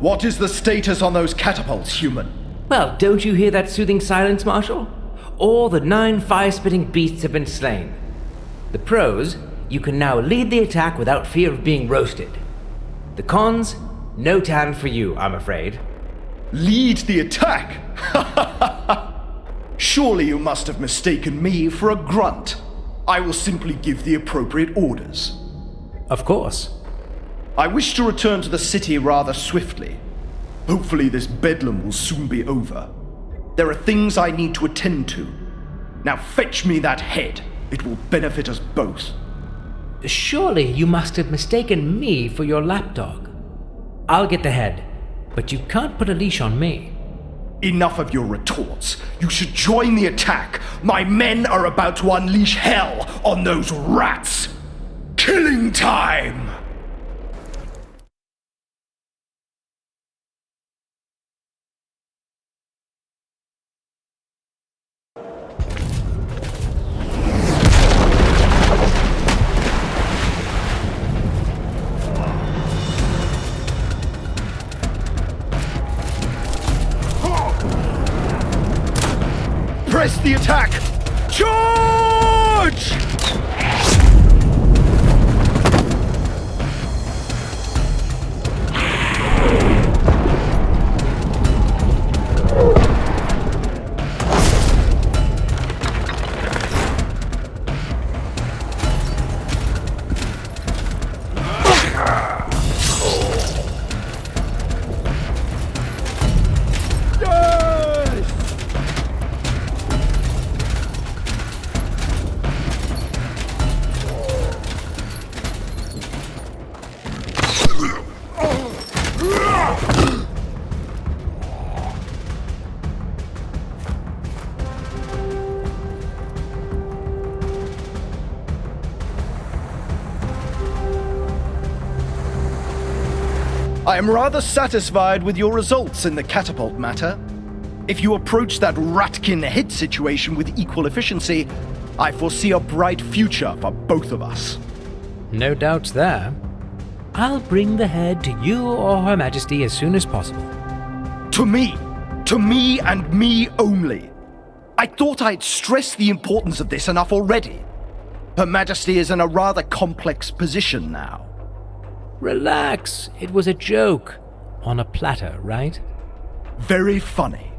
What is the status on those catapults, human? Well, don't you hear that soothing silence, Marshal? All the 9 fire-spitting beasts have been slain. The pros, you can now lead the attack without fear of being roasted. The cons, no tan for you, I'm afraid. Lead the attack? Surely you must have mistaken me for a grunt. I will simply give the appropriate orders. Of course. I wish to return to the city rather swiftly. Hopefully this bedlam will soon be over. There are things I need to attend to. Now fetch me that head. It will benefit us both. Surely you must have mistaken me for your lapdog. I'll get the head, but you can't put a leash on me. Enough of your retorts. You should join the attack. My men are about to unleash hell on those rats. Killing time! Press the attack! Charge! I am rather satisfied with your results in the catapult matter. If you approach that ratkin head situation with equal efficiency, I foresee a bright future for both of us. No doubts there. I'll bring the head to you or Her Majesty as soon as possible. To me and me only. I thought I'd stressed the importance of this enough already. Her Majesty is in a rather complex position now. Relax. It was a joke. On a platter, right? Very funny.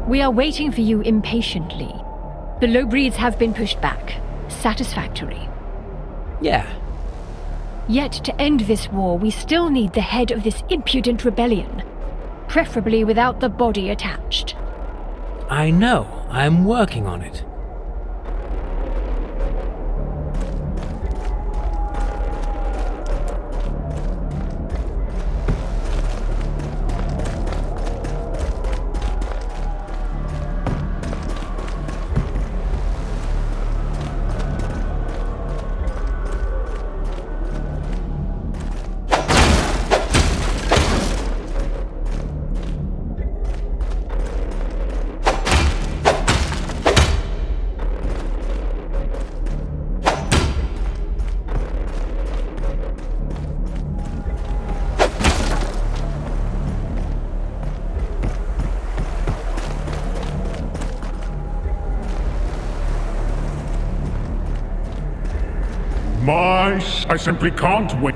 We are waiting for you impatiently. The low breeds have been pushed back. Satisfactory. Yeah. Yet to end this war, we still need the head of this impudent rebellion. Preferably without the body attached. I know. I'm working on it. I simply can't wait.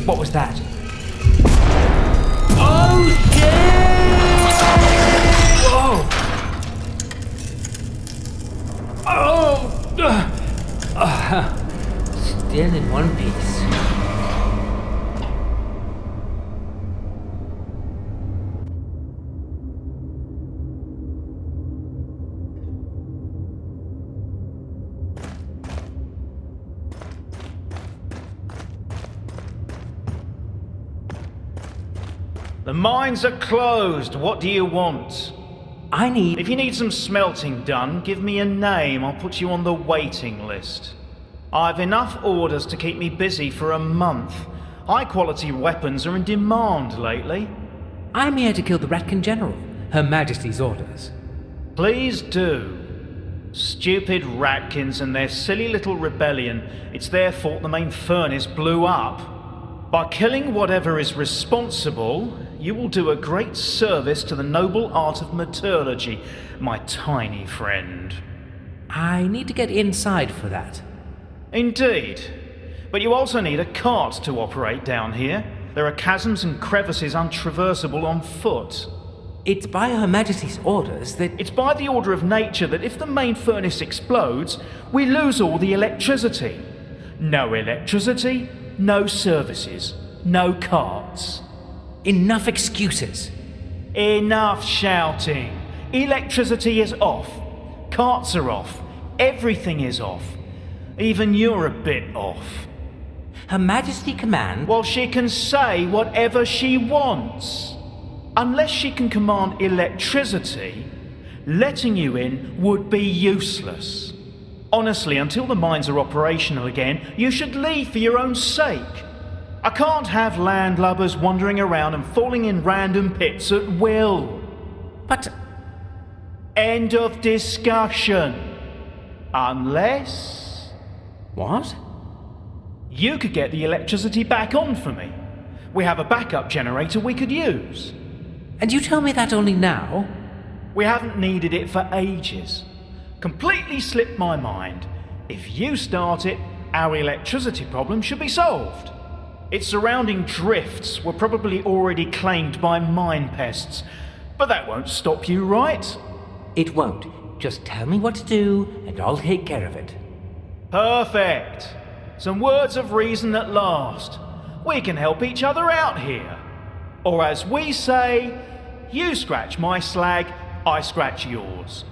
What was that? Oh, shit! Whoa! Still in one piece. The mines are closed. What do you want? If you need some smelting done, give me a name. I'll put you on the waiting list. I've enough orders to keep me busy for a month. High-quality weapons are in demand lately. I'm here to kill the Ratkin General. Her Majesty's orders. Please do. Stupid Ratkins and their silly little rebellion. It's their fault the main furnace blew up. By killing whatever is responsible, you will do a great service to the noble art of metallurgy, my tiny friend. I need to get inside for that. Indeed. But you also need a cart to operate down here. There are chasms and crevices untraversable on foot. It's by Her Majesty's orders that... It's by the order of nature that if the main furnace explodes, we lose all the electricity. No electricity, no services, no carts. Enough excuses. Enough shouting. Electricity is off. Carts are off. Everything is off. Even you're a bit off. Her Majesty commands... Well, she can say whatever she wants. Unless she can command electricity, letting you in would be useless. Honestly, until the mines are operational again, you should leave for your own sake. I can't have landlubbers wandering around and falling in random pits at will. But... End of discussion. Unless... What? You could get the electricity back on for me. We have a backup generator we could use. And you tell me that only now? We haven't needed it for ages. Completely slipped my mind. If you start it, our electricity problem should be solved. Its surrounding drifts were probably already claimed by mine pests, but that won't stop you, right? It won't. Just tell me what to do, and I'll take care of it. Perfect. Some words of reason at last. We can help each other out here. Or as we say, you scratch my slag, I scratch yours.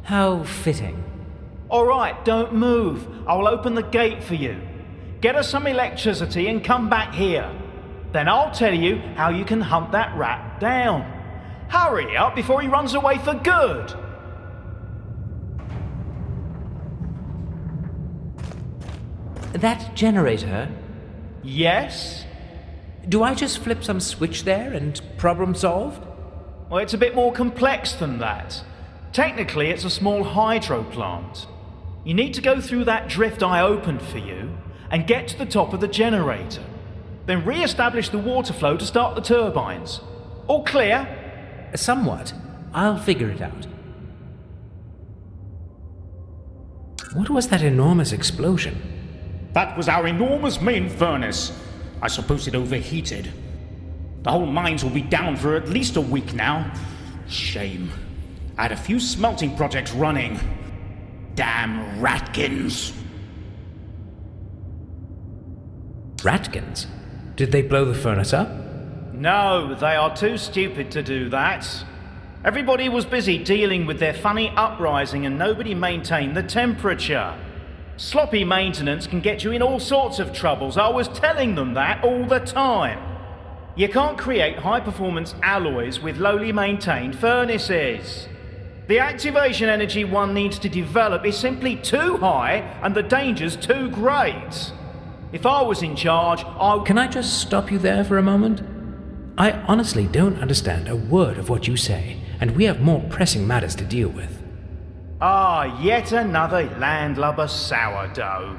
How fitting. All right, don't move. I'll open the gate for you. Get us some electricity and come back here. Then I'll tell you how you can hunt that rat down. Hurry up before he runs away for good. That generator, Yes? do I just flip some switch there and problem solved? Well, it's a bit more complex than that. Technically, it's a small hydro plant. You need to go through that drift I opened for you and get to the top of the generator. Then re-establish the water flow to start the turbines. All clear? Somewhat. I'll figure it out. What was that enormous explosion? That was our enormous main furnace. I suppose it overheated. The whole mines will be down for at least a week now. Shame. I had a few smelting projects running. Damn ratkins. Ratkins? Did they blow the furnace up? No, they are too stupid to do that. Everybody was busy dealing with their funny uprising and nobody maintained the temperature. Sloppy maintenance can get you in all sorts of troubles. I was telling them that all the time. You can't create high-performance alloys with lowly maintained furnaces. The activation energy one needs to develop is simply too high and the danger's too great. If I was in charge, Can I just stop you there for a moment? I honestly don't understand a word of what you say, and we have more pressing matters to deal with. Yet another landlubber sourdough.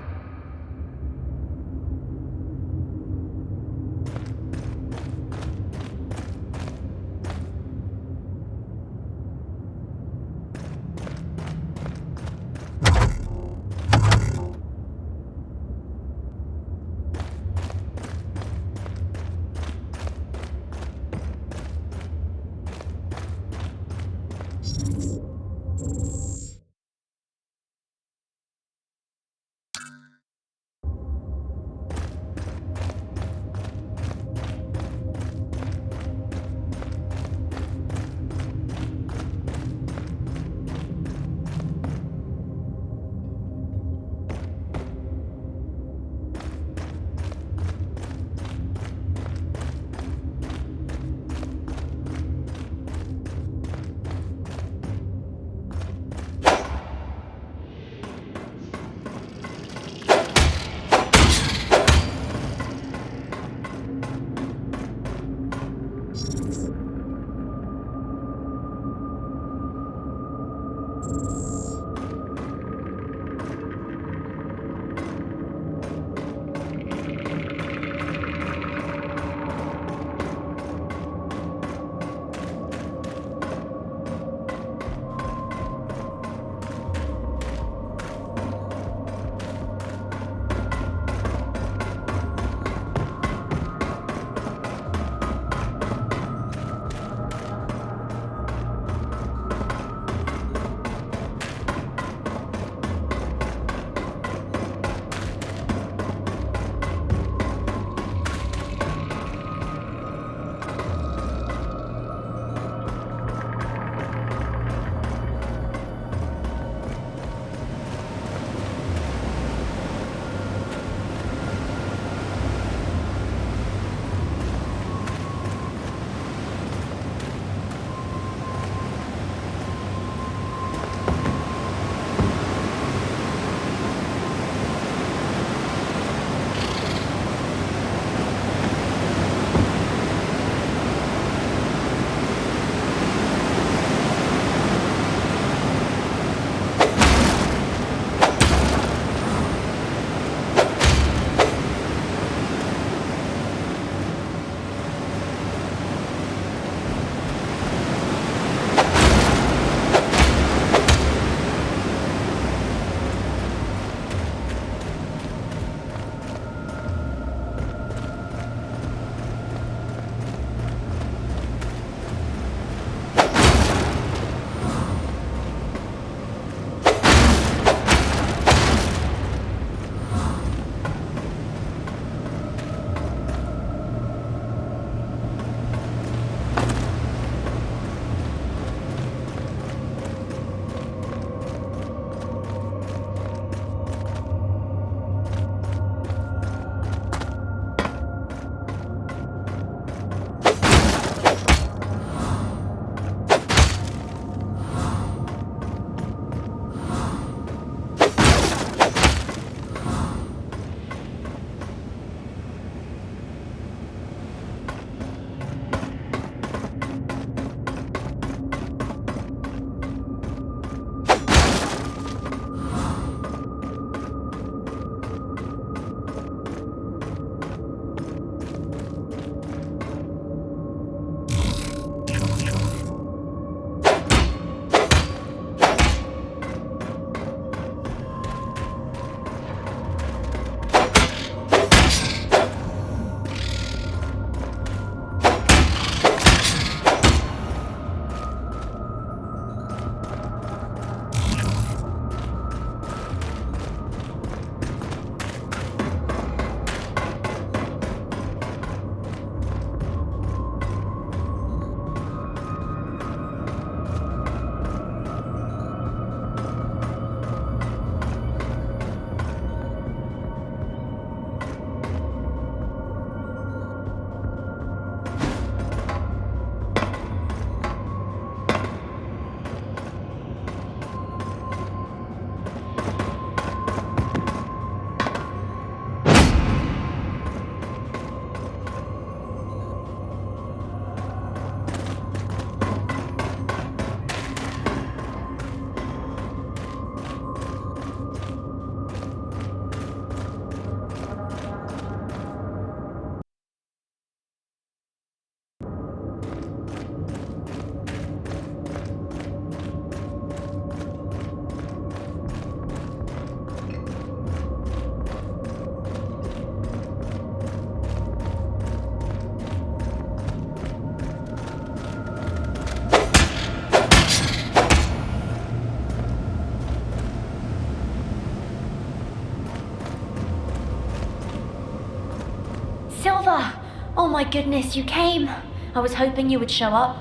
Silver! Oh my goodness, you came! I was hoping you would show up.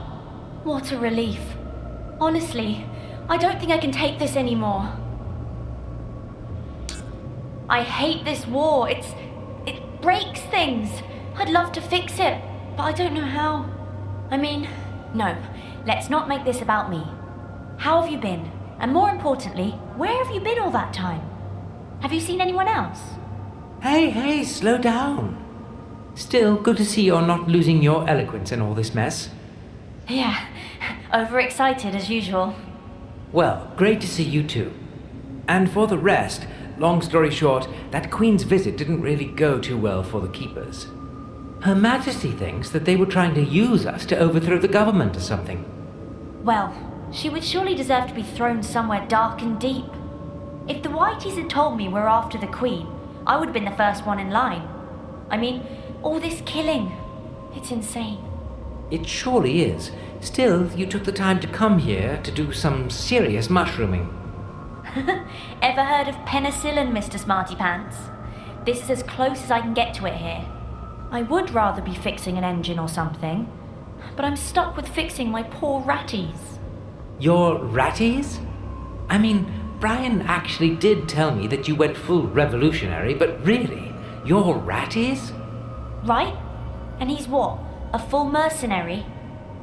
What a relief. Honestly, I don't think I can take this anymore. I hate this war. It breaks things. I'd love to fix it, but I don't know how. I mean, no, let's not make this about me. How have you been? And more importantly, where have you been all that time? Have you seen anyone else? Hey, slow down. Still, good to see you're not losing your eloquence in all this mess. Yeah, overexcited as usual. Well, great to see you too. And for the rest, long story short, that Queen's visit didn't really go too well for the Keepers. Her Majesty thinks that they were trying to use us to overthrow the government or something. Well, she would surely deserve to be thrown somewhere dark and deep. If the Whiteys had told me we're after the Queen, I would have been the first one in line. I mean, all this killing, it's insane. It surely is. Still, you took the time to come here to do some serious mushrooming. Ever heard of penicillin, Mr. Smarty Pants? This is as close as I can get to it here. I would rather be fixing an engine or something, but I'm stuck with fixing my poor ratties. Your ratties? I mean, Brian actually did tell me that you went full revolutionary, but really, your ratties? Right? And he's what? A full mercenary?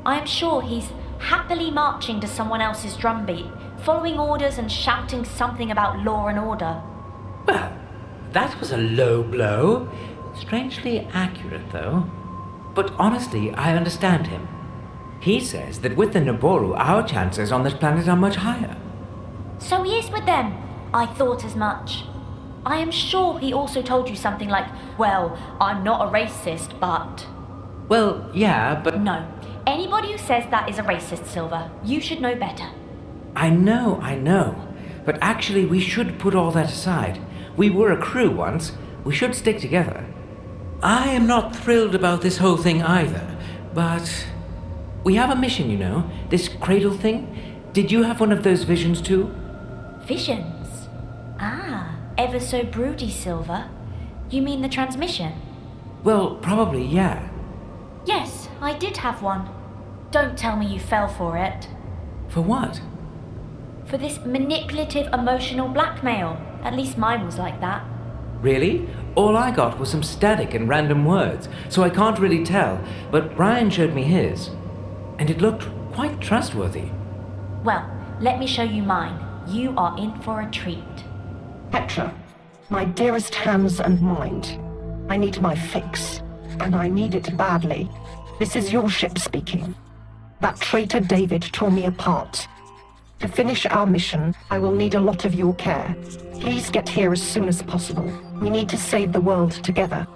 I am sure he's happily marching to someone else's drumbeat, following orders and shouting something about law and order. Well, that was a low blow. Strangely accurate, though. But honestly, I understand him. He says that with the Naboru, our chances on this planet are much higher. So he is with them. I thought as much. I am sure he also told you something like, well, I'm not a racist, but... Well, yeah, but... No. Anybody who says that is a racist, Silver. You should know better. I know. But actually, we should put all that aside. We were a crew once. We should stick together. I am not thrilled about this whole thing either, but... We have a mission, you know. This cradle thing. Did you have one of those visions too? Visions? Ah, ever so broody, Silver. You mean the transmission? Well, probably, yeah. Yes, I did have one. Don't tell me you fell for it. For what? For this manipulative emotional blackmail. At least mine was like that. Really? All I got was some static and random words, so I can't really tell, but Brian showed me his. And it looked quite trustworthy. Well, let me show you mine. You are in for a treat. Petra, my dearest hands and mind, I need my fix, and I need it badly. This is your ship speaking. That traitor David tore me apart. To finish our mission, I will need a lot of your care. Please get here as soon as possible. We need to save the world together.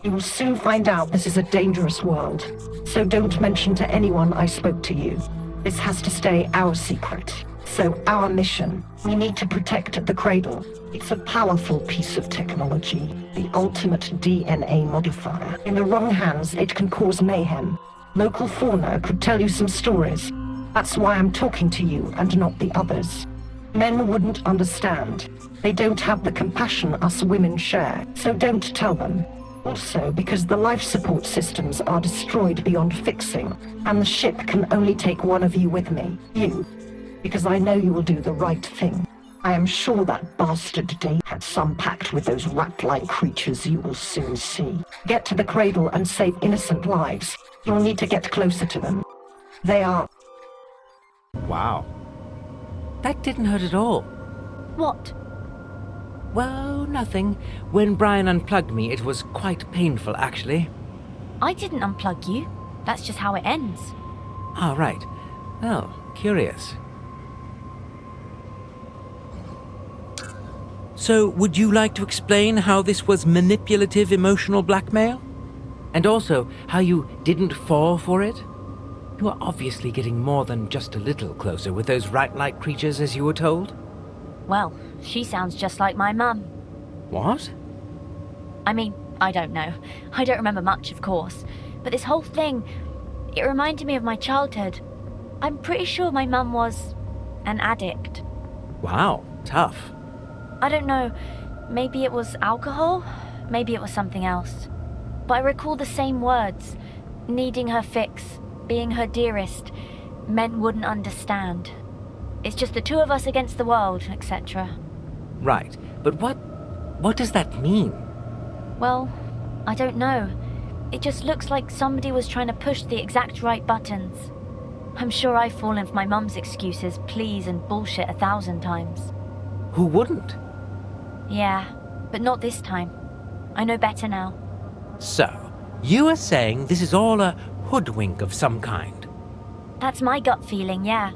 You will soon find out this is a dangerous world, so don't mention to anyone I spoke to you. This has to stay our secret. So our mission, we need to protect the cradle. It's a powerful piece of technology, the ultimate DNA modifier. In the wrong hands, it can cause mayhem. Local fauna could tell you some stories. That's why I'm talking to you and not the others. Men wouldn't understand. They don't have the compassion us women share, so don't tell them. Also, because the life support systems are destroyed beyond fixing, and the ship can only take one of you with me. You. Because I know you will do the right thing. I am sure that bastard Dave had some pact with those rat-like creatures you will soon see. Get to the cradle and save innocent lives. You'll need to get closer to them. They are... Wow. That didn't hurt at all. What? Well, nothing. When Brian unplugged me, it was quite painful, actually. I didn't unplug you. That's just how it ends. Ah, right. Well, curious. So, would you like to explain how this was manipulative emotional blackmail? And also, how you didn't fall for it? You are obviously getting more than just a little closer with those rat-like creatures, as you were told. Well, she sounds just like my mum. What? I mean, I don't know. I don't remember much, of course. But this whole thing, it reminded me of my childhood. I'm pretty sure my mum was an addict. Wow, tough. I don't know. Maybe it was alcohol? Maybe it was something else. but I recall the same words. Needing her fix, being her dearest. Men wouldn't understand. It's just the two of us against the world, etc. Right, but what does that mean? Well, I don't know. It just looks like somebody was trying to push the exact right buttons. I'm sure I've fallen for my mum's excuses, please, and bullshit 1,000 times. Who wouldn't? Yeah, but not this time. I know better now. So, you are saying this is all a hoodwink of some kind? That's my gut feeling, yeah.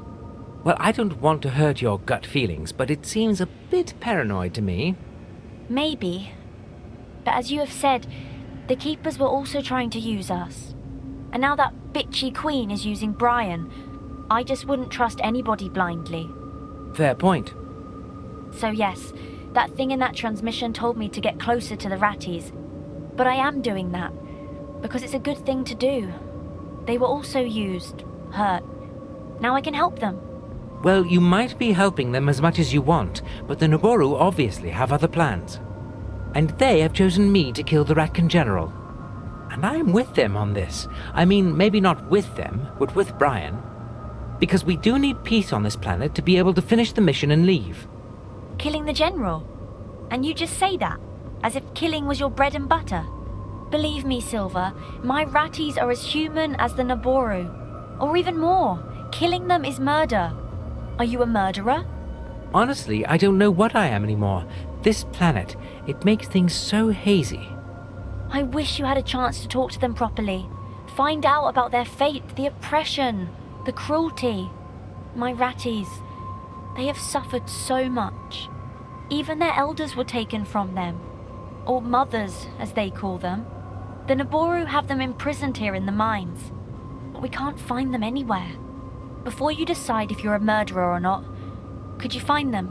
Well, I don't want to hurt your gut feelings, but it seems a bit paranoid to me. Maybe. But as you have said, the Keepers were also trying to use us. And now that bitchy queen is using Brian. I just wouldn't trust anybody blindly. Fair point. So yes, that thing in that transmission told me to get closer to the Ratties. But I am doing that, because it's a good thing to do. They were also used, hurt. Now I can help them. Well, you might be helping them as much as you want, but the Naboru obviously have other plans. And they have chosen me to kill the Ratkin General. And I'm with them on this. I mean, maybe not with them, but with Brian. Because we do need peace on this planet to be able to finish the mission and leave. Killing the General? And you just say that, as if killing was your bread and butter. Believe me, Silver, my Ratties are as human as the Naboru. Or even more. Killing them is murder. Are you a murderer? Honestly, I don't know what I am anymore. This planet, it makes things so hazy. I wish you had a chance to talk to them properly. Find out about their fate, the oppression, the cruelty. My Ratties, they have suffered so much. Even their elders were taken from them. Or mothers, as they call them. The Naboru have them imprisoned here in the mines. But we can't find them anywhere. Before you decide if you're a murderer or not, could you find them?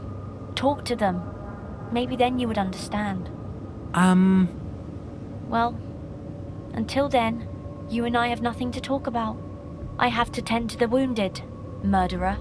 Talk to them. Maybe then you would understand. Well, until then, you and I have nothing to talk about. I have to tend to the wounded, murderer.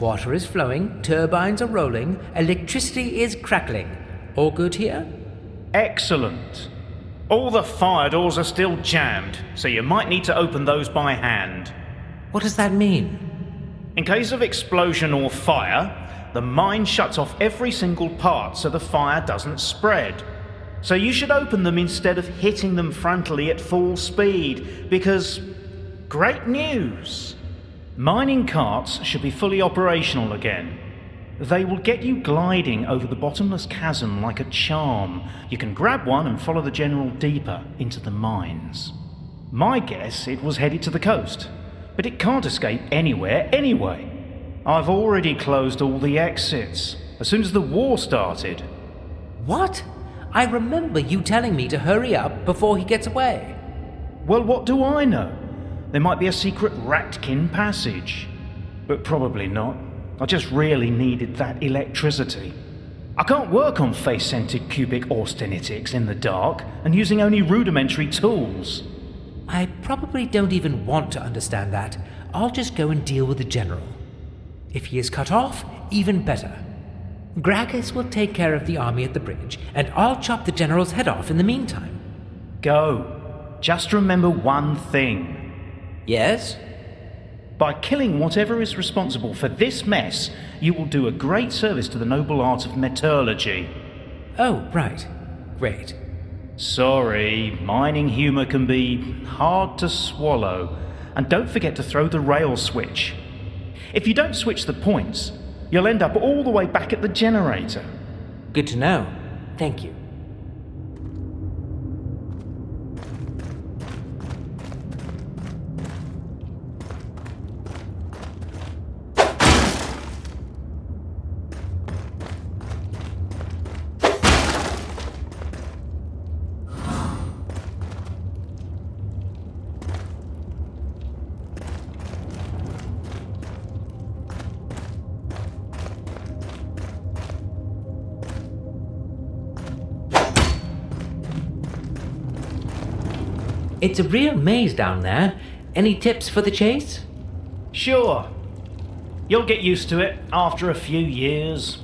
Water is flowing, turbines are rolling, electricity is crackling. All good here? Excellent. All the fire doors are still jammed, so you might need to open those by hand. What does that mean? In case of explosion or fire, the mine shuts off every single part so the fire doesn't spread. So you should open them instead of hitting them frontally at full speed, because... great news! Mining carts should be fully operational again. They will get you gliding over the bottomless chasm like a charm. You can grab one and follow the general deeper into the mines. My guess it was headed to the coast, but it can't escape anywhere anyway. I've already closed all the exits, as soon as the war started. What? I remember you telling me to hurry up before he gets away. Well, what do I know? There might be a secret Ratkin passage. But probably not. I just really needed that electricity. I can't work on face-centered cubic austenitics in the dark and using only rudimentary tools. I probably don't even want to understand that. I'll just go and deal with the general. If he is cut off, even better. Gracchus will take care of the army at the bridge, and I'll chop the general's head off in the meantime. Go. Just remember one thing. Yes? By killing whatever is responsible for this mess, you will do a great service to the noble art of metallurgy. Oh, right. Great. Sorry, mining humour can be hard to swallow. And don't forget to throw the rail switch. If you don't switch the points, you'll end up all the way back at the generator. Good to know. Thank you. It's a real maze down there. Any tips for the chase? Sure. You'll get used to it after a few years.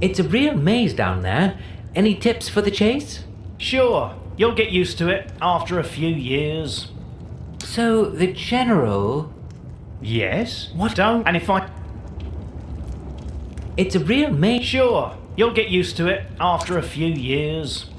It's a real maze down there. Any tips for the chase? Sure, you'll get used to it after a few years. So, the General... Yes? What? Don't. And if I... It's a real maze... Sure, you'll get used to it after a few years.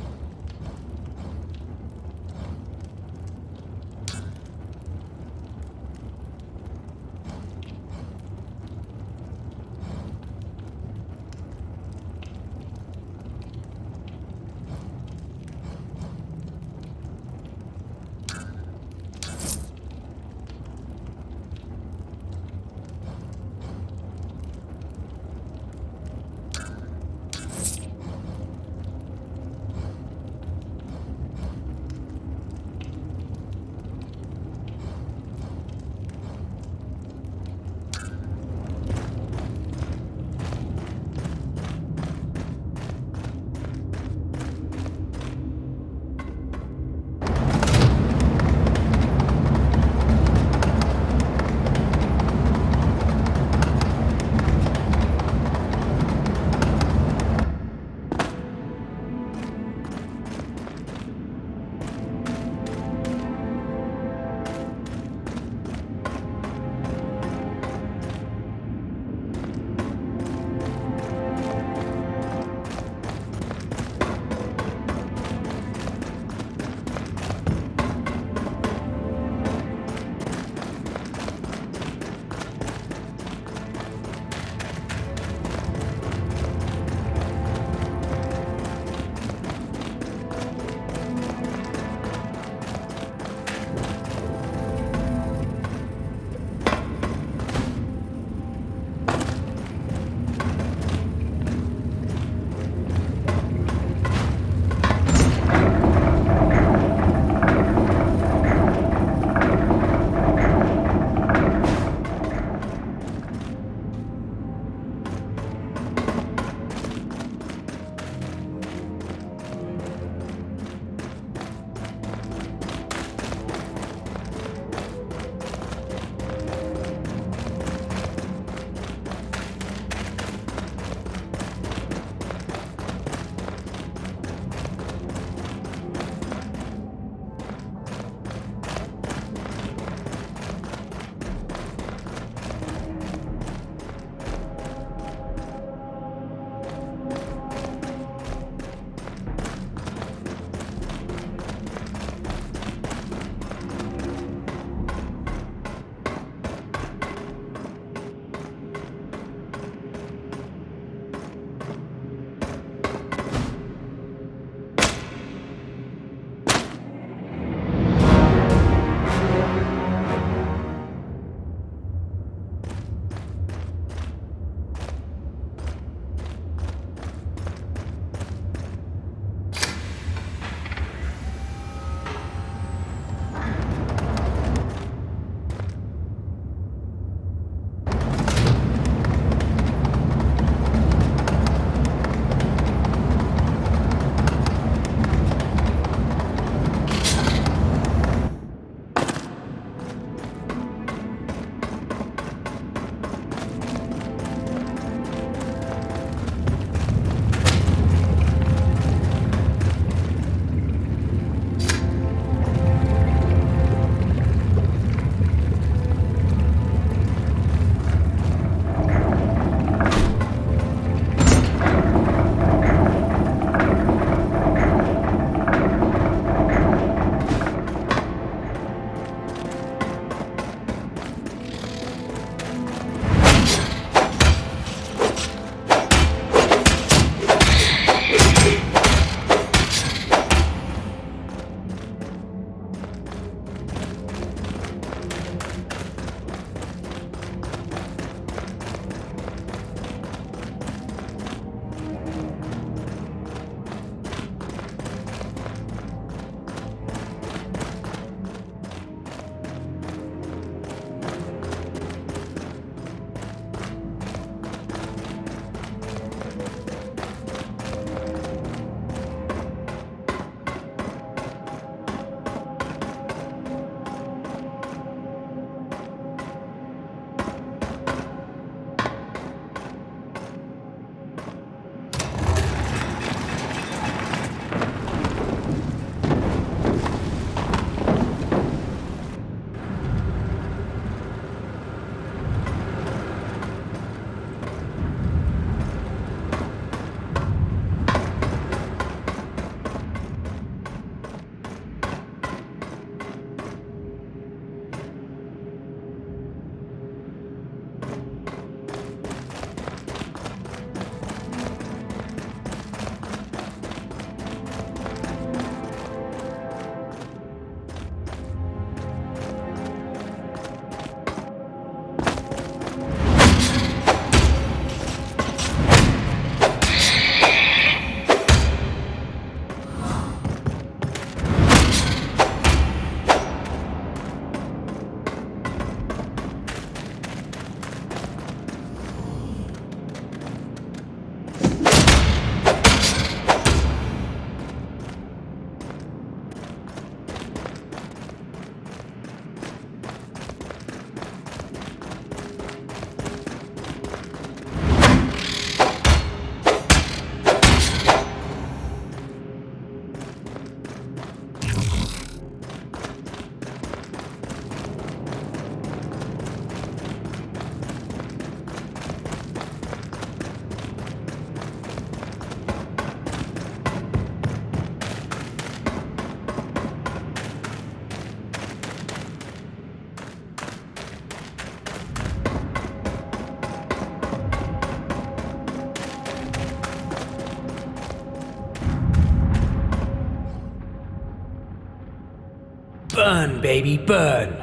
Burn, baby, burn.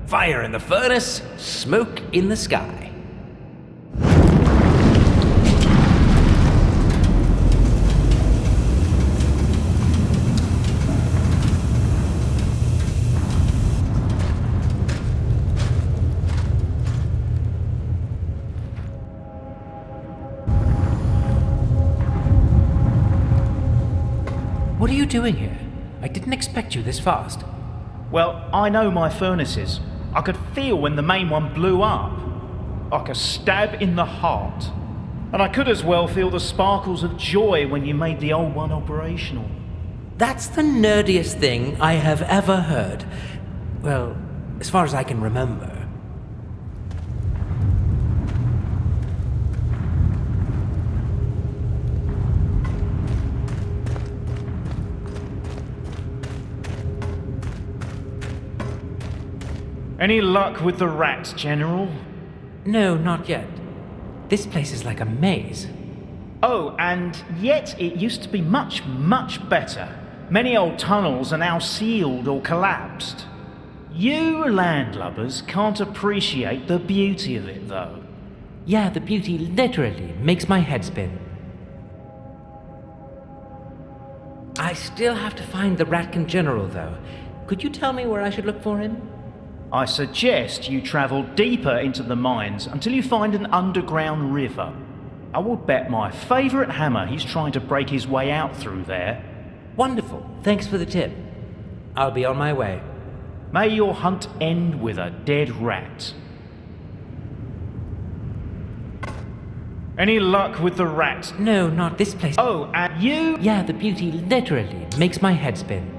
Fire in the furnace, smoke in the sky. What are you doing here? I didn't expect you this fast. Well, I know my furnaces. I could feel when the main one blew up. Like a stab in the heart. And I could as well feel the sparkles of joy when you made the old one operational. That's the nerdiest thing I have ever heard. Well, as far as I can remember. Any luck with the rats, General? No, not yet. This place is like a maze. Oh, and yet it used to be much, much better. Many old tunnels are now sealed or collapsed. You landlubbers can't appreciate the beauty of it, though. Yeah, the beauty literally makes my head spin. I still have to find the Ratkin General, though. Could you tell me where I should look for him? I suggest you travel deeper into the mines until you find an underground river. I would bet my favourite hammer he's trying to break his way out through there. Wonderful. Thanks for the tip. I'll be on my way. May your hunt end with a dead rat. Any luck with the rat? No, not this place. Oh, and you? Yeah, the beauty literally makes my head spin.